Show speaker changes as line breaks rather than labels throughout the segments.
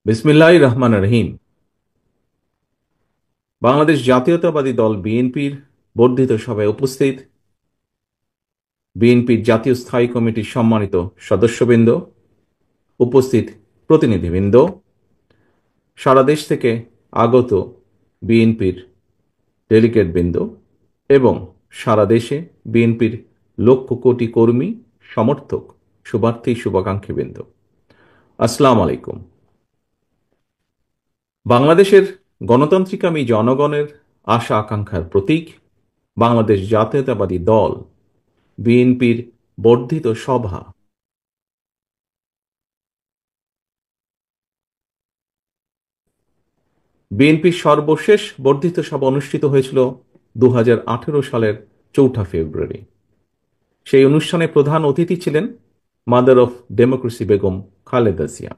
বিসমিল্লাহির রহমানির রহিম। বাংলাদেশ জাতীয়তাবাদী দল বিএনপির বর্ধিত সভায় উপস্থিত বিএনপির জাতীয় স্থায়ী কমিটির সম্মানিত সদস্যবৃন্দ, উপস্থিত প্রতিনিধিবৃন্দ, সারা দেশ থেকে আগত বিএনপির ডেলিগেটবৃন্দ এবং সারা দেশে বিএনপির লক্ষ কোটি কর্মী, সমর্থক, শুভার্থী, শুভাকাঙ্ক্ষীবৃন্দ, আসসালামু আলাইকুম। বাংলাদেশের গণতান্ত্রিকামী জনগণের আশা আকাঙ্ক্ষার প্রতীক বাংলাদেশ জাতীয়তাবাদী দল বিএনপির বর্ধিত সভা বিএনপির সর্বশেষ বর্ধিত সভা অনুষ্ঠিত হয়েছিল 2018 সালের 4 ফেব্রুয়ারি। সেই অনুষ্ঠানে প্রধান অতিথি ছিলেন mother of democracy Begum Khaleda Zia.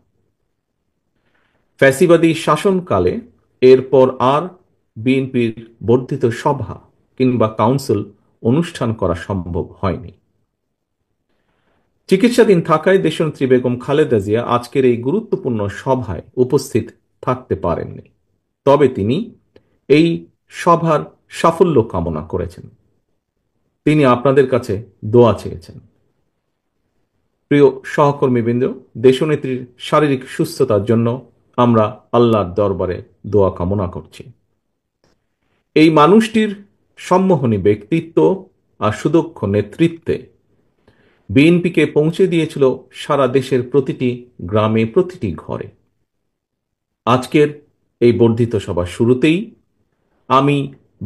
ফ্যাসিবাদী শাসনকালে এরপর আর বিএনপির বর্ধিত সভা কিংবা কাউন্সিল অনুষ্ঠান করা সম্ভব হয়নি। চিকিৎসাধীন থাকায় দেশনেত্রী বেগম খালেদা জিয়া আজকের এই গুরুত্বপূর্ণ সভায় উপস্থিত থাকতে পারেননি। তবে তিনি এই সভার সাফল্য কামনা করেছেন। তিনি আপনাদের কাছে দোয়া চেয়েছেন। প্রিয় সহকর্মীবৃন্দ, দেশনেত্রীর শারীরিক সুস্থতার জন্য আমরা আল্লাহর দরবারে দোয়া কামনা করছি। এই মানুষটির সম্মোহনী ব্যক্তিত্ব আর সুদক্ষ নেতৃত্বে বিএনপিকে পৌঁছে দিয়েছিল সারা দেশের প্রতিটি গ্রামে, প্রতিটি ঘরে। আজকের এই বর্ধিত সভার শুরুতেই আমি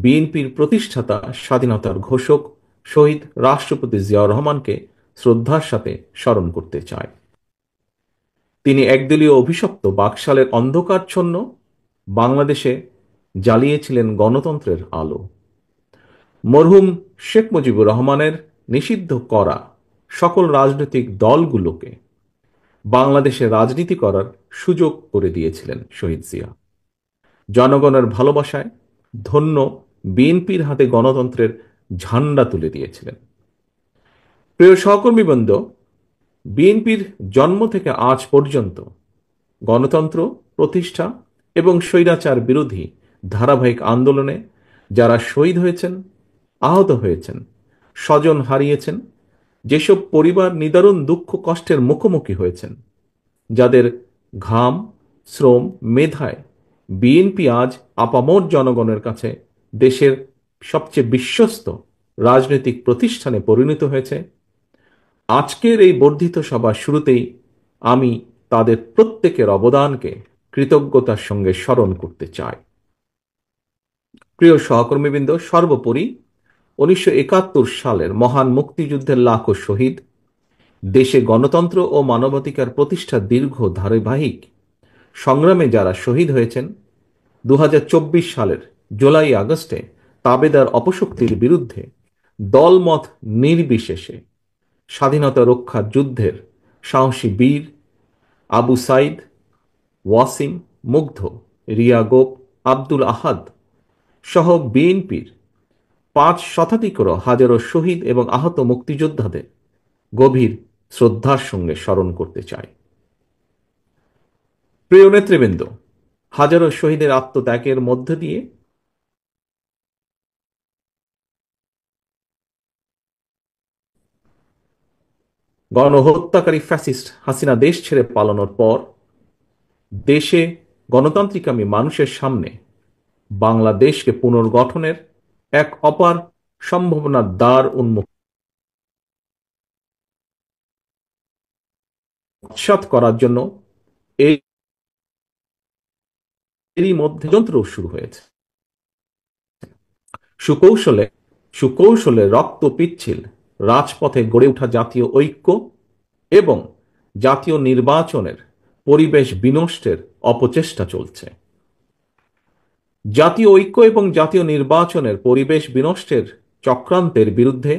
বিএনপির প্রতিষ্ঠাতা, স্বাধীনতার ঘোষক শহীদ রাষ্ট্রপতি জিয়াউর রহমানকে শ্রদ্ধার সাথে স্মরণ করতে চাই। তিনি একদলীয় অভিশপ্ত বাকশালের অন্ধকারচ্ছন্ন বাংলাদেশে জ্বালিয়েছিলেন গণতন্ত্রের আলো। মরহুম শেখ মুজিবুর রহমানের নিষিদ্ধ করা সকল রাজনৈতিক দলগুলোকে বাংলাদেশে রাজনীতি করার সুযোগ করে দিয়েছিলেন শহীদ জিয়া। জনগণের ভালোবাসায় ধন্য বিএনপির হাতে গণতন্ত্রের ঝান্ডা তুলে দিয়েছিলেন। প্রিয় সহকর্মীবৃন্দ, বিএনপির জন্ম থেকে আজ পর্যন্ত গণতন্ত্র প্রতিষ্ঠা এবং স্বৈরাচার বিরোধী ধারাবাহিক আন্দোলনে যারা শহীদ হয়েছেন, আহত হয়েছেন, স্বজন হারিয়েছেন, যেসব পরিবার নিদারুণ দুঃখ কষ্টের মুখোমুখি হয়েছেন, যাদের ঘাম, শ্রম, মেধায় বিএনপি আজ আপামর জনগণের কাছে দেশের সবচেয়ে বিশ্বস্ত রাজনৈতিক প্রতিষ্ঠানে পরিণত হয়েছে, আজকের এই বর্ধিত সভার শুরুতেই আমি তাদের প্রত্যেকের অবদানকে কৃতজ্ঞতার সঙ্গে স্মরণ করতে চাই। প্রিয় সহকর্মীবৃন্দ, সর্বোপরি 1971 সালের মহান মুক্তিযুদ্ধের লাখো শহীদ, দেশে গণতন্ত্র ও মানবাধিকার প্রতিষ্ঠার দীর্ঘ ধারাবাহিক সংগ্রামে যারা শহীদ হয়েছেন, 2024 সালের জুলাই আগস্টে তাবেদার অপশক্তির বিরুদ্ধে দলমত নির্বিশেষে স্বাধীনতা রক্ষার যুদ্ধের সাহসী বীর আবু সাইদ, ওয়াসিম, মুগ্ধ, রিয়া গোপ, আব্দুল আহাদ সহ বিএনপির 5 শতাধিকরও হাজারো শহীদ এবং আহত মুক্তিযোদ্ধাদের গভীর শ্রদ্ধার সঙ্গে স্মরণ করতে চাই। প্রিয় নেতৃবৃন্দ, হাজারো শহীদের আত্মত্যাগের মধ্য দিয়ে গণহত্যাকারী ফ্যাসিস্ট হাসিনা দেশ ছেড়ে পালানোর পর দেশে গণতান্ত্রিকামী মানুষের সামনে বাংলাদেশকে পুনর্গঠনের এক অপার সম্ভাবনার দ্বার উন্মুক্ত করার জন্য এরই মধ্যে যন্ত্র শুরু হয়েছে। সুকৌশলে সুকৌশলে রক্ত পিচ্ছিল রাজপথে গড়ে ওঠা জাতীয় ঐক্য এবং জাতীয় নির্বাচনের পরিবেশ বিনষ্টের অপচেষ্টা চলছে। জাতীয় ঐক্য এবং জাতীয় নির্বাচনের পরিবেশ বিনষ্টের চক্রান্তের বিরুদ্ধে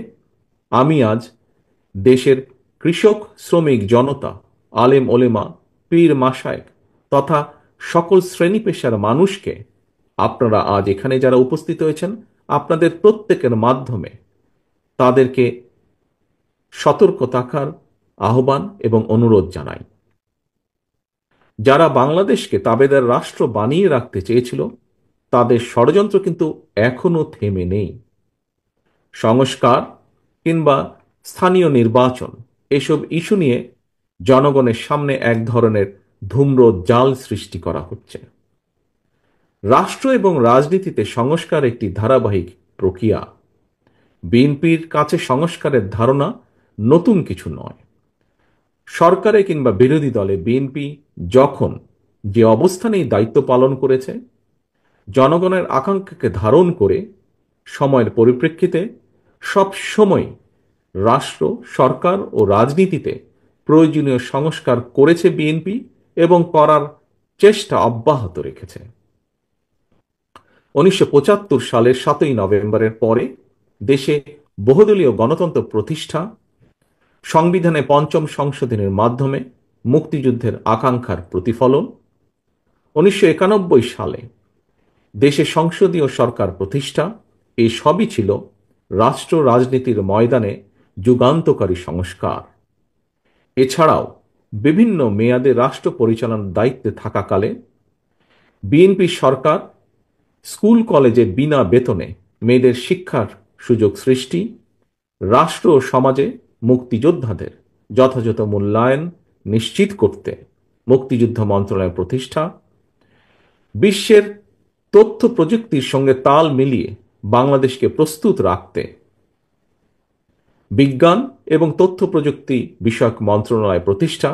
আমি আজ দেশের কৃষক, শ্রমিক জনতা, আলেম ওলেমা, পীর মাশায়েখ তথা সকল শ্রেণী পেশার মানুষকে, আপনারা আজ এখানে যারা উপস্থিত হয়েছেন, আপনাদের প্রত্যেকের মাধ্যমে তাদেরকে সতর্ক থাকার আহ্বান এবং অনুরোধ জানাই। যারা বাংলাদেশকে তাবেদার রাষ্ট্র বানিয়ে রাখতে চেয়েছিল তাদের ষড়যন্ত্র কিন্তু এখনো থেমে নেই। সংস্কার কিংবা স্থানীয় নির্বাচন এসব ইস্যু নিয়ে জনগণের সামনে এক ধরনের ধূম্র জাল সৃষ্টি করা হচ্ছে। রাষ্ট্র এবং রাজনীতিতে সংস্কার একটি ধারাবাহিক প্রক্রিয়া। বিএনপির কাছে সংস্কারের ধারণা নতুন কিছু নয়। সরকারে কিংবা বিরোধী দলে বিএনপি যখন যে অবস্থানেই দায়িত্ব পালন করেছে, জনগণের আকাঙ্ক্ষাকে ধারণ করে সময়ের পরিপ্রেক্ষিতে সব সময় রাষ্ট্র, সরকার ও রাজনীতিতে প্রয়োজনীয় সংস্কার করেছে বিএনপি এবং করার চেষ্টা অব্যাহত রেখেছে। 1975 সালের 7ই নভেম্বরের পরে দেশে বহুদলীয় গণতন্ত্র প্রতিষ্ঠা, সংবিধানে পঞ্চম সংশোধনের মাধ্যমে মুক্তিযুদ্ধের আকাঙ্ক্ষার প্রতিফলন, 1991 সালে দেশে সংসদীয় সরকার প্রতিষ্ঠা, এই সবই ছিল রাষ্ট্র রাজনীতির ময়দানে যুগান্তকারী সংস্কার। এছাড়াও বিভিন্ন মেয়াদে রাষ্ট্র পরিচালনার দায়িত্বে থাকাকালে বিএনপি সরকার স্কুল কলেজে বিনা বেতনে মেয়েদের শিক্ষার সুযোগ সৃষ্টি, রাষ্ট্র ও সমাজে মুক্তিযোদ্ধাদের যথাযথ মূল্যায়ন নিশ্চিত করতে মুক্তিযুদ্ধ মন্ত্রণালয় প্রতিষ্ঠা, বিশ্বের তথ্য প্রযুক্তির সঙ্গে তাল মিলিয়ে বাংলাদেশকে প্রস্তুত রাখতে বিজ্ঞান এবং তথ্য প্রযুক্তি বিষয়ক মন্ত্রণালয় প্রতিষ্ঠা,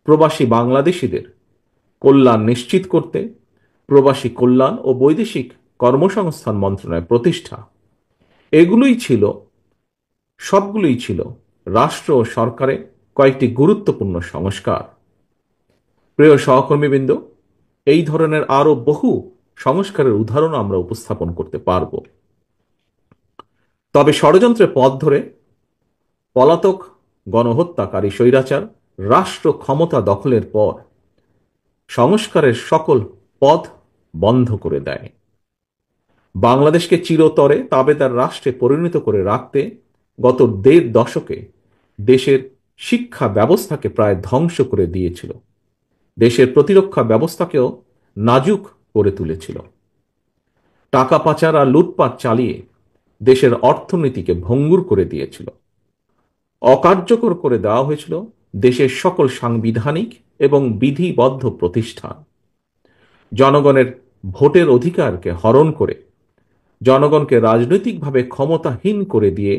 প্রবাসী বাংলাদেশিদের কল্যাণ নিশ্চিত করতে প্রবাসী কল্যাণ ও বৈদেশিক কর্মসংস্থান মন্ত্রণালয় প্রতিষ্ঠা, সবগুলোই ছিল রাষ্ট্র ও সরকারের কয়েকটি গুরুত্বপূর্ণ সংস্কার। প্রিয় সহকর্মীবৃন্দ, এই ধরনের আরো বহু সংস্কারের উদাহরণ আমরা উপস্থাপন করতে পারব। তবে ষড়যন্ত্রের পথ ধরে পলাতক গণহত্যাকারী স্বৈরাচার রাষ্ট্র ক্ষমতা দখলের পর সংস্কারের সকল পথ বন্ধ করে দেয়। বাংলাদেশকে চিরতরে তাবেদার রাষ্ট্রে পরিণত করে রাখতে গত 1.5 দশকে দেশের শিক্ষা ব্যবস্থাকে প্রায় ধ্বংস করে দিয়েছিল, দেশের প্রতিরক্ষা ব্যবস্থাকেও নাজুক করে তুলেছিল, টাকা পাচার আর লুটপাট চালিয়ে দেশের অর্থনীতিকে ভঙ্গুর করে দিয়েছিল, অকার্যকর করে দেওয়া হয়েছিল দেশের সকল সাংবিধানিক এবং বিধিবদ্ধ প্রতিষ্ঠান, জনগণের ভোটের অধিকারকে হরণ করে জনগণকে রাজনৈতিকভাবে ক্ষমতাহীন করে দিয়ে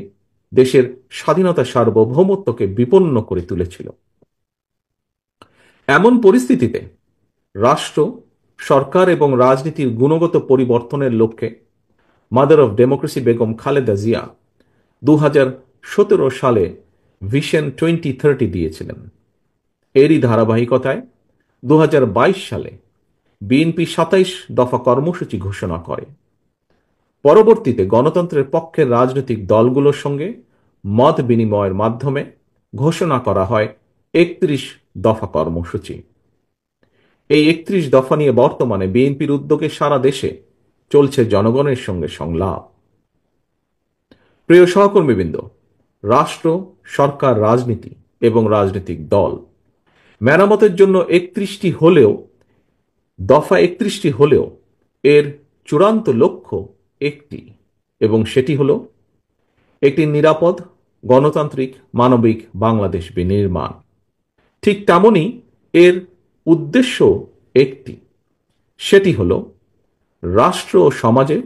দেশের স্বাধীনতা সার্বভৌমত্বকে বিপন্ন করে তুলেছিল। এমন পরিস্থিতিতে রাষ্ট্র, সরকার এবং রাজনীতির গুণগত পরিবর্তনের লক্ষ্যে mother of democracy Begum Khaleda Zia 2017 সালে ভিশন 2030 দিয়েছিলেন। এরই ধারাবাহিকতায় 2022 সালে বিএনপি 27 দফা কর্মসূচি ঘোষণা করে। পরবর্তীতে গণতন্ত্রের পক্ষের রাজনৈতিক দলগুলোর সঙ্গে মত বিনিময়ের মাধ্যমে ঘোষণা করা হয় 31 দফা কর্মসূচি। এই 31 দফা নিয়ে বর্তমানে বিএনপির উদ্যোগে সারা দেশে চলছে জনগণের সঙ্গে সংলাপ। প্রিয় সহকর্মীবৃন্দ, রাষ্ট্র, সরকার, রাজনীতি এবং রাজনৈতিক দল মেরামতের জন্য 31টি হলেও এর চূড়ান্ত লক্ষ্য একটি, এবং সেটি হল একটি নিরাপদ, গণতান্ত্রিক, মানবিক বাংলাদেশ বিনির্মাণ। ঠিক তেমনি এর উদ্দেশ্য একটি, সেটি হল রাষ্ট্র ও সমাজে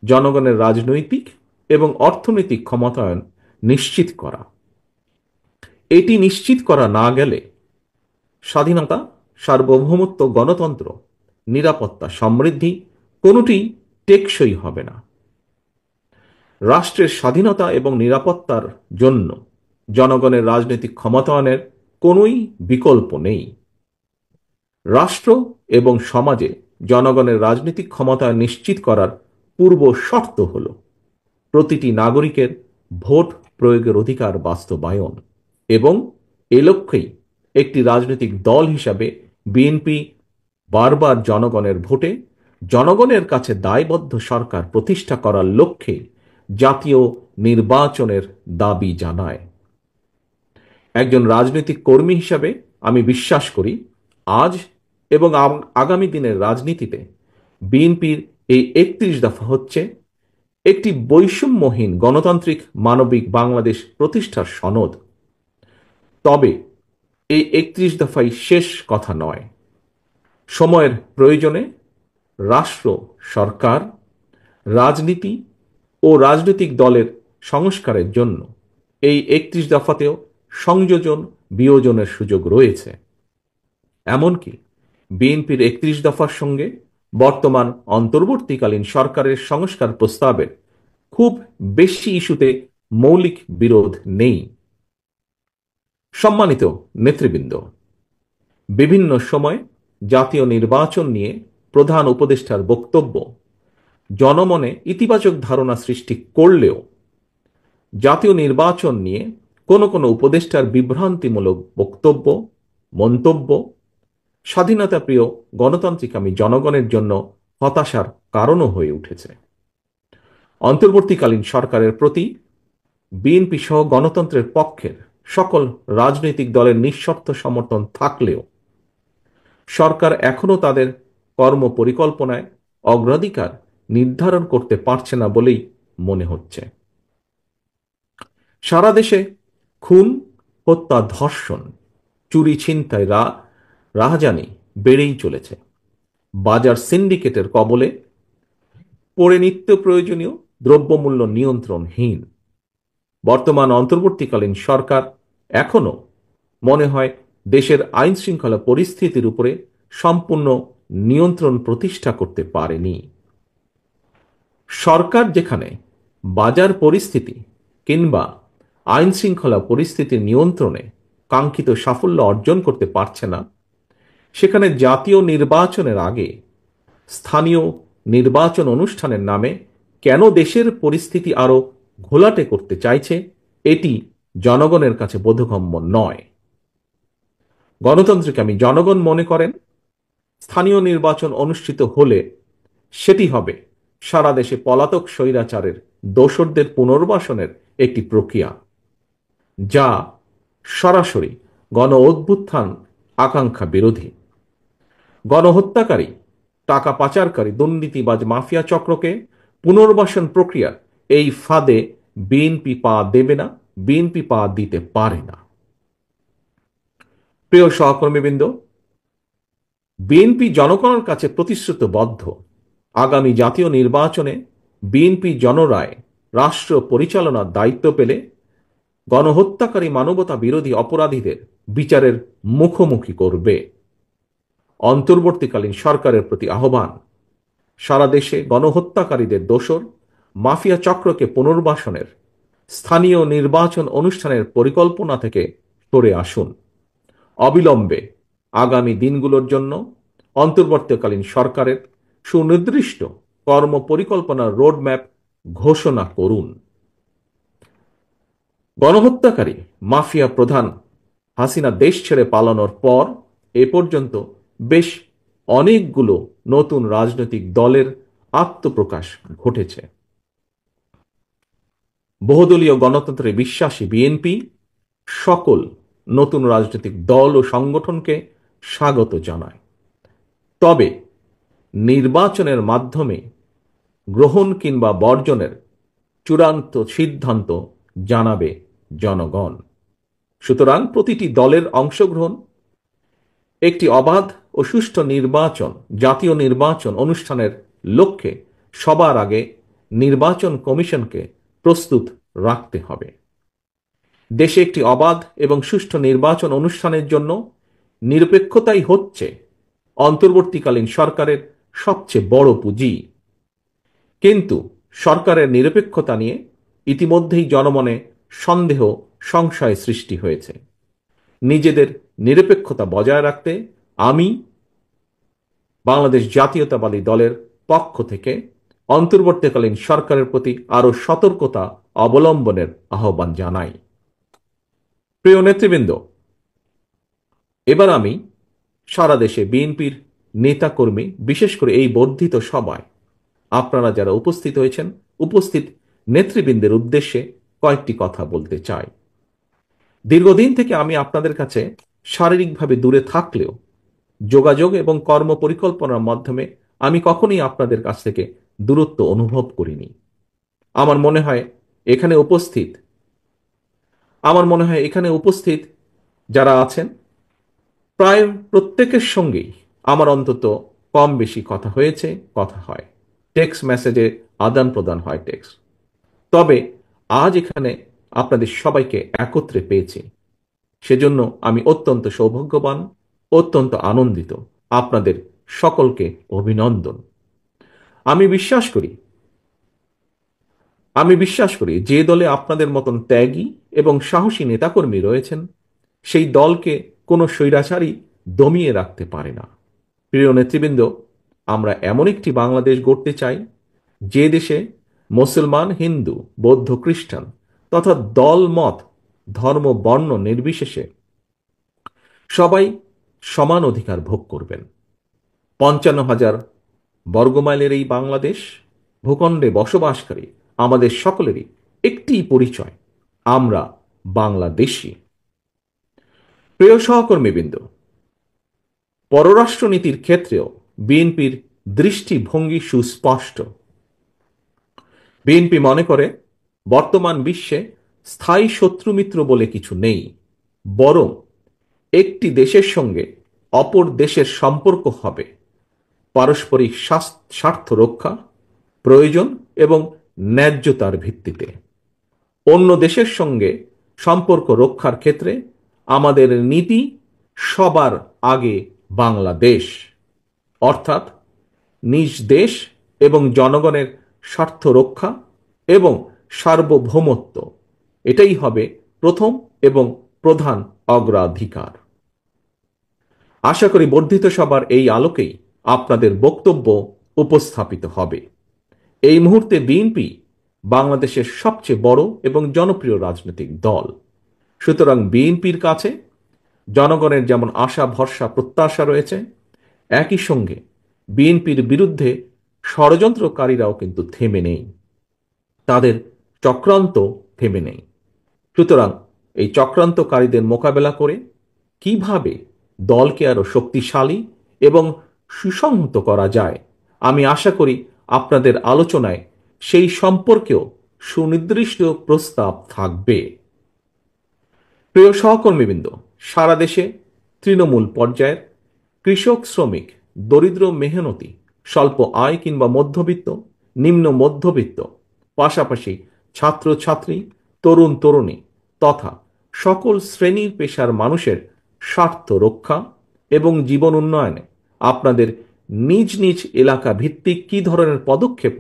জনগণের রাজনৈতিক এবং অর্থনৈতিক ক্ষমতায়ন নিশ্চিত করা। এটি নিশ্চিত করা না গেলে স্বাধীনতা, সার্বভৌমত্ব, গণতন্ত্র, নিরাপত্তা, সমৃদ্ধি কোনোটি টেকসই হবে না। রাষ্ট্রের স্বাধীনতা এবং নিরাপত্তার জন্য জনগণের রাজনৈতিক ক্ষমতায়নের কোনোই বিকল্প নেই। রাষ্ট্র এবং সমাজে জনগণের রাজনৈতিক ক্ষমতায়ন নিশ্চিত করার পূর্ব শর্ত হল প্রতিটি নাগরিকের ভোট প্রয়োগের অধিকার বাস্তবায়ন, এবং এ লক্ষ্যেই একটি রাজনৈতিক দল হিসাবে বিএনপি বারবার জনগণের ভোটে জনগণের কাছে দায়বদ্ধ সরকার প্রতিষ্ঠা করার লক্ষ্যে জাতীয় নির্বাচনের দাবি জানায়। একজন রাজনৈতিক কর্মী হিসাবে আমি বিশ্বাস করি আজ এবং আগামী দিনের রাজনীতিতে বিএনপির এই ৩১ দফা হচ্ছে একটি বৈষম্যহীন গণতান্ত্রিক মানবিক বাংলাদেশ প্রতিষ্ঠার সনদ। তবে এই ৩১ দফাই শেষ কথা নয়। সময়ের প্রয়োজনে রাষ্ট্র, সরকার, রাজনীতি ও রাজনৈতিক দলের সংস্কারের জন্য এই ৩১ দফাতেও সংযোজন বিয়োজনের সুযোগ রয়েছে। এমনকি বিএনপির ৩১ দফার সঙ্গে বর্তমান অন্তর্বর্তীকালীন সরকারের সংস্কার প্রস্তাবের খুব বেশি ইস্যুতে মৌলিক বিরোধ নেই। সম্মানিত নেতৃবৃন্দ, বিভিন্ন সময় জাতীয় নির্বাচন নিয়ে প্রধান উপদেষ্টার বক্তব্য জনমনে ইতিবাচক ধারণা সৃষ্টি করলেও জাতীয় নির্বাচন নিয়ে কোনো কোনো উপদেষ্টার বিভ্রান্তিমূলক বক্তব্য, মন্তব্য স্বাধীনতাপ্রিয় গণতান্ত্রিকামী জনগণের জন্য হতাশার কারণও হয়ে উঠেছে। অন্তর্বর্তীকালীন সরকারের প্রতি বিএনপি সহ গণতন্ত্রের পক্ষের সকল রাজনৈতিক দলের নিঃশর্ত সমর্থন থাকলেও সরকার এখনও তাদের কর্মপরিকল্পনায় অগ্রাধিকার নির্ধারণ করতে পারছে না বলেই মনে হচ্ছে। সারা দেশে খুন, হত্যা, ধর্ষণ, চুরি, ছিনতাই, রাহাজানি বেড়েই চলেছে। বাজার সিন্ডিকেটের কবলে পড়ে নিত্য প্রয়োজনীয় দ্রব্যমূল্য নিয়ন্ত্রণহীন। বর্তমান অন্তর্বর্তীকালীন সরকার এখনো মনে হয় দেশের আইন শৃঙ্খলা পরিস্থিতির উপরে সম্পূর্ণ নিয়ন্ত্রণ প্রতিষ্ঠা করতে পারেনি। সরকার যেখানে বাজার পরিস্থিতি কিংবা আইন শৃঙ্খলা পরিস্থিতির নিয়ন্ত্রণে কাঙ্ক্ষিত সাফল্য অর্জন করতে পারছে না, সেখানে জাতীয় নির্বাচনের আগে স্থানীয় নির্বাচন অনুষ্ঠানের নামে কেন দেশের পরিস্থিতি আরো ঘোলাটে করতে চাইছে, এটি জনগণের কাছে বোধগম্য নয়। গণতান্ত্রিকামী জনগণ মনে করেন স্থানীয় নির্বাচন অনুষ্ঠিত হলে সেটি হবে সারা দেশে পলাতক স্বৈরাচারের দোসরদের পুনর্বাসনের একটি প্রক্রিয়া, যা সরাসরি গণ অভ্যুত্থান আকাঙ্ক্ষা বিরোধী। গণহত্যাকারী, টাকা পাচারকারী, দুর্নীতিবাজ মাফিয়া চক্রকে পুনর্বাসন প্রক্রিয়ার এই ফাঁদে বিএনপি পা দেবে না, বিএনপি পা দিতে পারে না। প্রিয় সহকর্মীবৃন্দ, বিএনপি জনগণের কাছে প্রতিশ্রুতিবদ্ধ আগামী জাতীয় নির্বাচনে বিএনপি জনরায় রাষ্ট্র পরিচালনার দায়িত্ব পেলে গণহত্যাকারী, মানবতা বিরোধী অপরাধীদের বিচারের মুখোমুখি করবে। অন্তর্বর্তীকালীন সরকারের প্রতি আহ্বান, সারা দেশে গণহত্যাকারীদের দোসর মাফিয়া চক্রকে পুনর্বাসনের স্থানীয় নির্বাচন অনুষ্ঠানের পরিকল্পনা থেকে সরে আসুন। অবিলম্বে আগামী দিনগুলোর জন্য অন্তর্বর্তীকালীন সরকারের সুনির্দিষ্ট কর্মপরিকল্পনার রোডম্যাপ ঘোষণা করুন। গণহত্যাকারী মাফিয়া প্রধান হাসিনা দেশ ছেড়ে পালানোর পর এ পর্যন্ত বেশ অনেকগুলো নতুন রাজনৈতিক দলের আত্মপ্রকাশ ঘটেছে। বহুদলীয় গণতন্ত্রে বিশ্বাসী বিএনপি সকল নতুন রাজনৈতিক দল ও সংগঠনকে স্বাগত জানায়। তবে নির্বাচনের মাধ্যমে গ্রহণ কিংবা বর্জনের চূড়ান্ত সিদ্ধান্ত জানাবে জনগণ। সুতরাং প্রতিটি দলের অংশগ্রহণ একটি অবাধ ও সুষ্ঠু নির্বাচন, জাতীয় নির্বাচন অনুষ্ঠানের লক্ষ্যে সবার আগে নির্বাচন কমিশনকে প্রস্তুত রাখতে হবে। দেশে একটি অবাধ এবং সুষ্ঠু নির্বাচন অনুষ্ঠানের জন্য নিরপেক্ষতাই হচ্ছে অন্তর্বর্তীকালীন সরকারের সবচেয়ে বড় পুঁজি। কিন্তু সরকারের নিরপেক্ষতা নিয়ে ইতিমধ্যেই জনমনে সন্দেহ, সংশয় সৃষ্টি হয়েছে। নিজেদের নিরপেক্ষতা বজায় রাখতে আমি বাংলাদেশ জাতীয়তাবাদী দলের পক্ষ থেকে অন্তর্বর্তীকালীন সরকারের প্রতি আরো সতর্কতা অবলম্বনের আহ্বান জানাই। প্রিয় নেতৃবৃন্দ, এবার আমি সারা দেশে বিএনপির নেতাকর্মী, বিশেষ করে এই বর্ধিত সভায় আপনারা যারা উপস্থিত হয়েছেন, উপস্থিত নেতৃবৃন্দের উদ্দেশ্যে কয়েকটি কথা বলতে চাই। দীর্ঘদিন থেকে আমি আপনাদের কাছে শারীরিকভাবে দূরে থাকলেও যোগাযোগ এবং কর্ম পরিকল্পনার মাধ্যমে আমি কখনোই আপনাদের কাছ থেকে দূরত্ব অনুভব করিনি। আমার মনে হয় এখানে উপস্থিত এখানে উপস্থিত যারা আছেন প্রায় প্রত্যেকের সঙ্গেই আমার অন্তত কম বেশি কথা হয়েছে, কথা হয়, টেক্সট মেসেজে আদান প্রদান হয় টেক্সট। তবে আজ এখানে আপনাদের সবাইকে একত্রে পেয়েছি, সেজন্য আমি অত্যন্ত সৌভাগ্যবান, অত্যন্ত আনন্দিত। আপনাদের সকলকে অভিনন্দন। আমি বিশ্বাস করি যে দলে আপনাদের মতন ত্যাগী এবং সাহসী নেতাকর্মী রয়েছেন, সেই দলকে কোনো স্বৈরাচারী দমিয়ে রাখতে পারে না। প্রিয় নেতৃবৃন্দ, আমরা এমন একটি বাংলাদেশ গড়তে চাই যে দেশে মুসলমান, হিন্দু, বৌদ্ধ, খ্রিস্টান তথা দল, মত, ধর্ম, বর্ণ নির্বিশেষে সবাই সমান অধিকার ভোগ করবেন। ৫৫,০০০ বর্গমাইলের এই বাংলাদেশ ভূখণ্ডে বসবাসকারী আমাদের সকলেরই একটি পরিচয়, আমরা বাংলাদেশী। প্রিয় সহকর্মীবৃন্দ, পররাষ্ট্রনীতির ক্ষেত্রেও বিএনপির দৃষ্টিভঙ্গি সুস্পষ্ট। বিএনপি মনে করে বর্তমান বিশ্বে স্থায়ী শত্রুমিত্র বলে কিছু নেই, বরং একটি দেশের সঙ্গে অপর দেশের সম্পর্ক হবে পারস্পরিক স্বার্থ রক্ষা, প্রয়োজন এবং ন্যায্যতার ভিত্তিতে। অন্য দেশের সঙ্গে সম্পর্ক রক্ষার ক্ষেত্রে আমাদের নীতি সবার আগে বাংলাদেশ, অর্থাৎ নিজ দেশ এবং জনগণের স্বার্থ রক্ষা এবং সার্বভৌমত্ব, এটাই হবে প্রথম এবং প্রধান অগ্রাধিকার। আশা করি বর্ধিত সভার এই আলোকেই আপনাদের বক্তব্য উপস্থাপিত হবে। এই মুহূর্তে বিএনপি বাংলাদেশের সবচেয়ে বড় এবং জনপ্রিয় রাজনৈতিক দল। সুতরাং বিএনপির কাছে জনগণের যেমন আশা, ভরসা, প্রত্যাশা রয়েছে, একই সঙ্গে বিএনপির বিরুদ্ধে ষড়যন্ত্রকারীরাও কিন্তু থেমে নেই, তাদের চক্রান্ত থেমে নেই। সুতরাং এই চক্রান্তকারীদের মোকাবেলা করে কিভাবে দলকে আরো শক্তিশালী এবং সুসংহত করা যায়, আমি আশা করি আপনাদের আলোচনায় সেই সম্পর্কেও সুনির্দিষ্ট প্রস্তাব থাকবে। প্রিয় সহকর্মীবৃন্দ, সারা দেশে তৃণমূল পর্যায়ের কৃষক, শ্রমিক, দরিদ্র, মেহনতি, স্বল্প আয় কিংবা মধ্যবিত্ত, নিম্ন মধ্যবিত্ত, পাশাপাশি ছাত্র ছাত্রী, তরুণ তরুণী তথা সকল শ্রেণীর পেশার মানুষের স্বার্থ রক্ষা এবং জীবন উন্নয়নে আপনাদের নিজ নিজ এলাকা ভিত্তিক কী ধরনের পদক্ষেপ